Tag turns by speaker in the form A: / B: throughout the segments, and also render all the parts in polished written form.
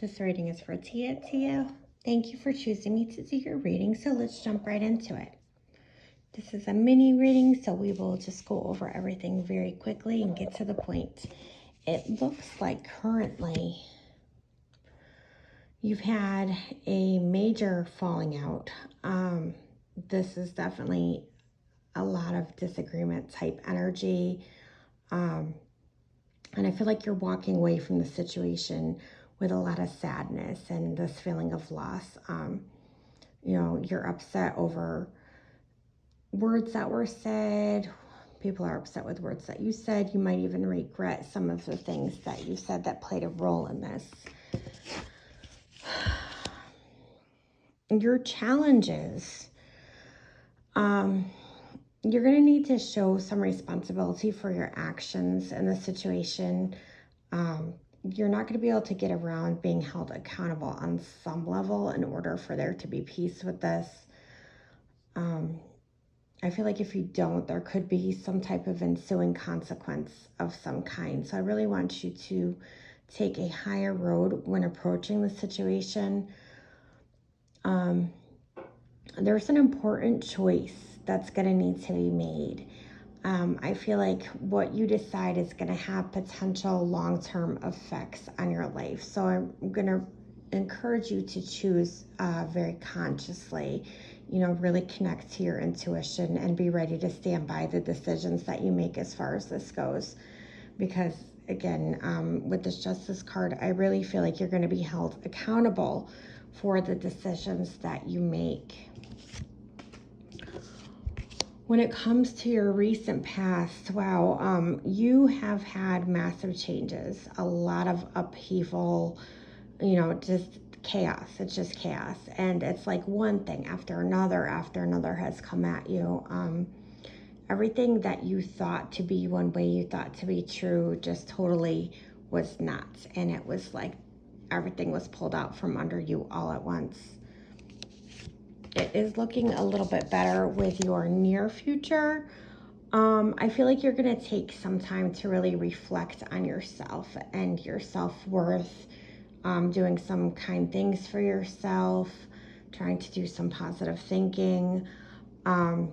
A: This reading is for Tia. Tia, thank you for choosing me to do your reading. So let's jump right into it. This is a mini reading, so we will just go over everything very quickly and get to the point. It looks like currently you've had a major falling out. This is definitely a lot of disagreement type energy. And I feel like you're walking away from the situation with a lot of sadness and this feeling of loss. You're upset over words that were said. People are upset with words that you said. You might even regret some of the things that you said that played a role in this. Your challenges. You're going to need to show some responsibility for your actions in the situation. You're not going to be able to get around being held accountable on some level in order for there to be peace with this. I feel like if you don't, there could be some type of ensuing consequence of some kind. So I really want you to take a higher road when approaching the situation. There's an important choice that's going to need to be made. I feel like what you decide is going to have potential long-term effects on your life. So I'm going to encourage you to choose very consciously, really connect to your intuition and be ready to stand by the decisions that you make as far as this goes. Because again, with this Justice card, I really feel like you're going to be held accountable for the decisions that you make. When it comes to your recent past, wow, you have had massive changes, a lot of upheaval, just chaos. It's just chaos. And it's like one thing after another has come at you. Everything that you thought to be one way, you thought to be true, just totally was not. And it was like everything was pulled out from under you all at once. It is looking a little bit better with your near future. I feel like you're going to take some time to really reflect on yourself and your self-worth, doing some kind things for yourself, trying to do some positive thinking. I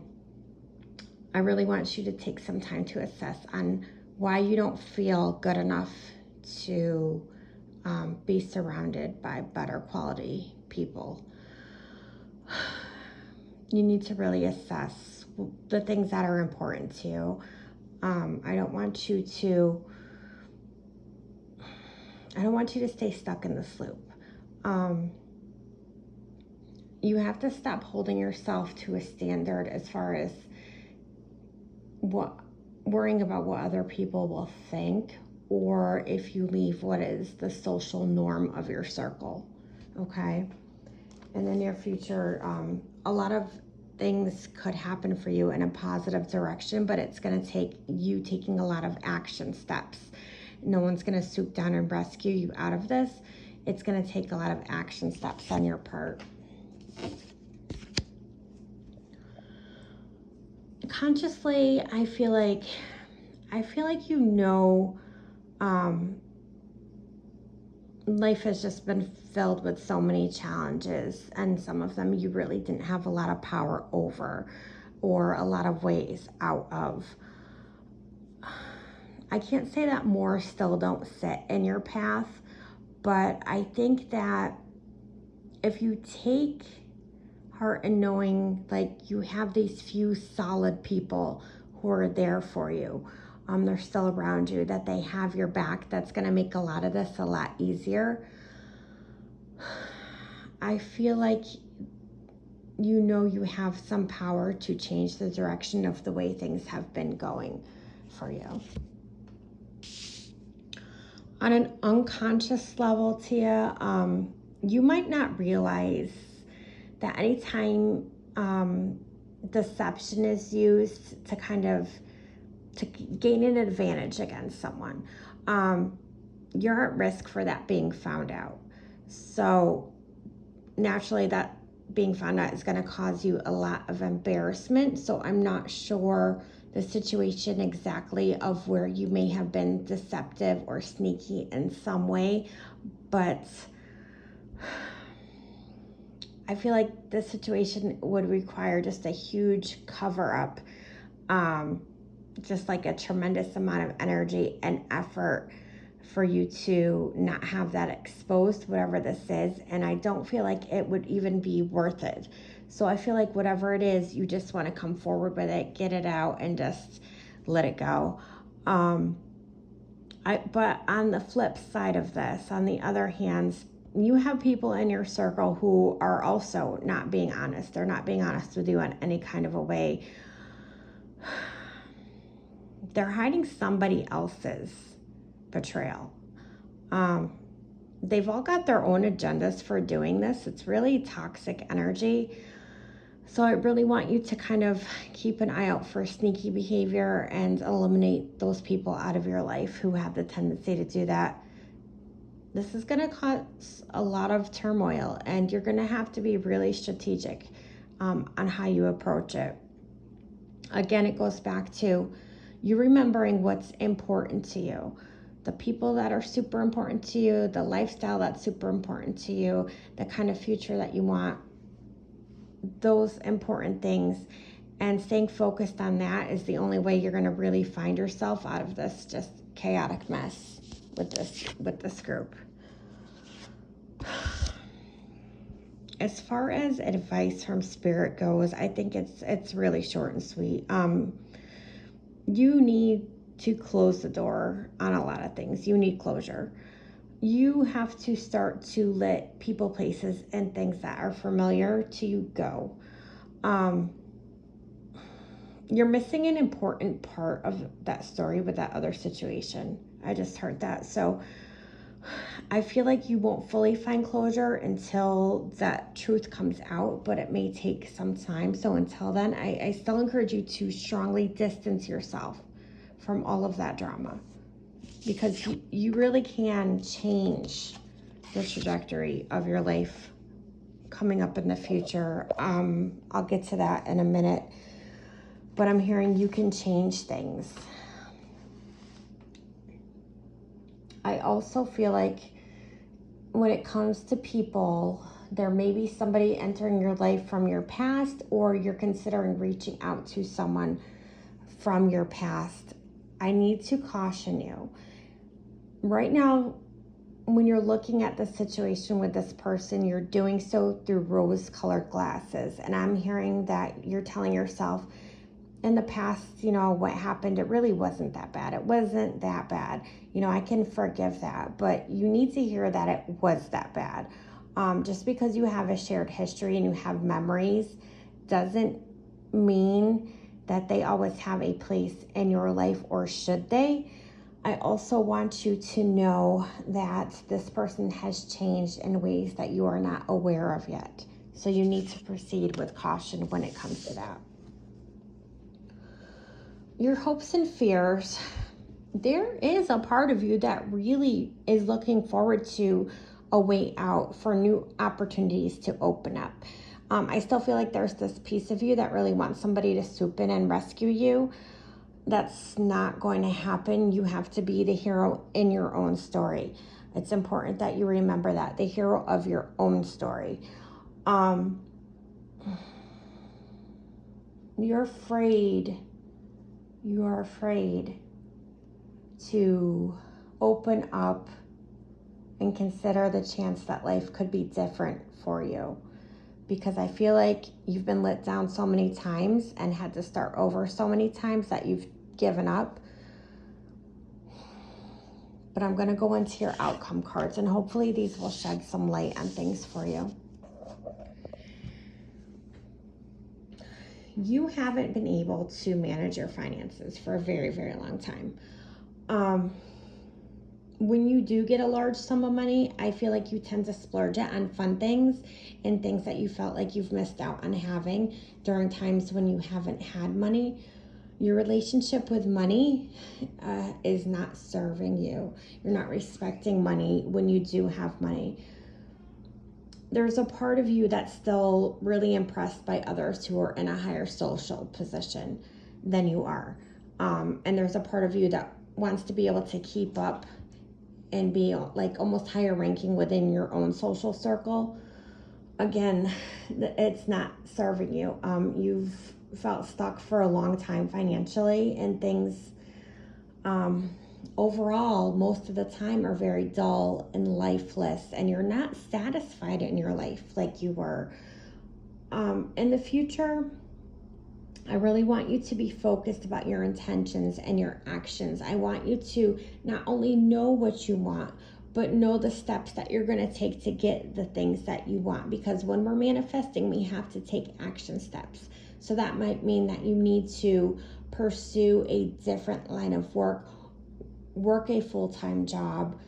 A: really want you to take some time to assess on why you don't feel good enough to be surrounded by better quality people. You need to really assess the things that are important to you. I don't want you to stay stuck in this loop. You have to stop holding yourself to a standard as far as worrying about what other people will think, or if you leave what is the social norm of your circle. Okay? In the near future, a lot of things could happen for you in a positive direction, but it's going to take you taking a lot of action steps. No one's going to swoop down and rescue you out of this. It's going to take a lot of action steps on your part. Consciously, I feel like life has just been filled with so many challenges, and some of them you really didn't have a lot of power over or a lot of ways out of. I can't say that more still don't sit in your path, but I think that if you take heart in knowing like you have these few solid people who are there for you, they're still around you, that they have your back, that's going to make a lot of this a lot easier. I feel like you have some power to change the direction of the way things have been going for you. On an unconscious level, Tia, you might not realize that anytime deception is used to to gain an advantage against someone, you're at risk for that being found out. So naturally that being found out is going to cause you a lot of embarrassment. So I'm not sure the situation exactly of where you may have been deceptive or sneaky in some way, but I feel like this situation would require just a huge cover up, just like a tremendous amount of energy and effort for you to not have that exposed, whatever this is. And I don't feel like it would even be worth it. So I feel like whatever it is, you just want to come forward with it, get it out, and just let it go. But on the flip side of this, on the other hand, you have people in your circle who are also not being honest. They're not being honest with you in any kind of a way. They're hiding somebody else's betrayal. They've all got their own agendas for doing this. It's really toxic energy. So I really want you to kind of keep an eye out for sneaky behavior and eliminate those people out of your life who have the tendency to do that. This is going to cause a lot of turmoil, and you're going to have to be really strategic on how you approach it. Again, it goes back to you remembering what's important to you. The people that are super important to you, the lifestyle that's super important to you, the kind of future that you want, those important things, and staying focused on that is the only way you're going to really find yourself out of this just chaotic mess with this group. As far as advice from Spirit goes, I think it's really short and sweet. You need to close the door on a lot of things. You need closure. You have to start to let people, places, and things that are familiar to you go. You're missing an important part of that story with that other situation. I just heard that. So I feel like you won't fully find closure until that truth comes out, but it may take some time. So until then, I still encourage you to strongly distance yourself from all of that drama, because you really can change the trajectory of your life coming up in the future. I'll get to that in a minute, but I'm hearing you can change things. I also feel like when it comes to people, there may be somebody entering your life from your past, or you're considering reaching out to someone from your past. I need to caution you. Right now, when you're looking at the situation with this person, you're doing so through rose-colored glasses. And I'm hearing that you're telling yourself, in the past, what happened, it really wasn't that bad. It wasn't that bad. I can forgive that. But you need to hear that it was that bad. Just because you have a shared history and you have memories doesn't mean that they always have a place in your life, or should they. I also want you to know that this person has changed in ways that you are not aware of yet. So you need to proceed with caution when it comes to that. Your hopes and fears, there is a part of you that really is looking forward to a way out, for new opportunities to open up. I still feel like there's this piece of you that really wants somebody to swoop in and rescue you. That's not going to happen. You have to be the hero in your own story. It's important that you remember that, the hero of your own story. You're afraid to open up and consider the chance that life could be different for you, because I feel like you've been let down so many times and had to start over so many times that you've given up. But I'm going to go into your outcome cards, and hopefully these will shed some light on things for you. You haven't been able to manage your finances for a very, very long time. When you do get a large sum of money, I feel like you tend to splurge it on fun things and things that you felt like you've missed out on having during times when you haven't had money. Your relationship with money is not serving you. You're not respecting money when you do have money. There's a part of you that's still really impressed by others who are in a higher social position than you are. And there's a part of you that wants to be able to keep up and be like almost higher ranking within your own social circle, again, it's not serving you. You've felt stuck for a long time financially, and things overall most of the time are very dull and lifeless, and you're not satisfied in your life like you were. In the future, I really want you to be focused about your intentions and your actions. I want you to not only know what you want, but know the steps that you're going to take to get the things that you want. Because when we're manifesting, we have to take action steps. So that might mean that you need to pursue a different line of work a full-time job,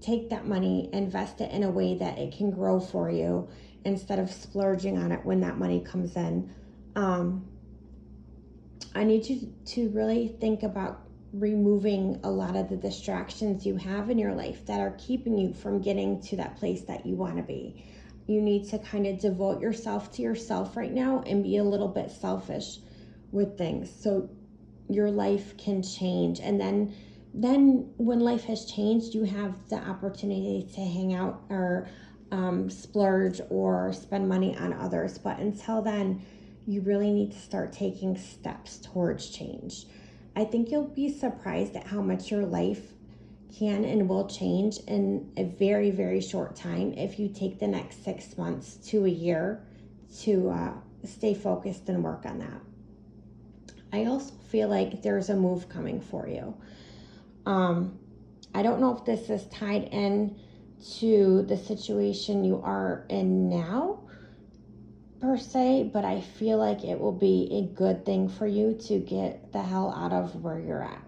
A: take that money, invest it in a way that it can grow for you instead of splurging on it when that money comes in. I need you to really think about removing a lot of the distractions you have in your life that are keeping you from getting to that place that you want to be. You need to kind of devote yourself to yourself right now and be a little bit selfish with things so your life can change. And then when life has changed, you have the opportunity to hang out or splurge or spend money on others. But until then, you really need to start taking steps towards change. I think you'll be surprised at how much your life can and will change in a very, very short time if you take the next 6 months to a year to stay focused and work on that. I also feel like there's a move coming for you. I don't know if this is tied in to the situation you are in now per se, but I feel like it will be a good thing for you to get the hell out of where you're at.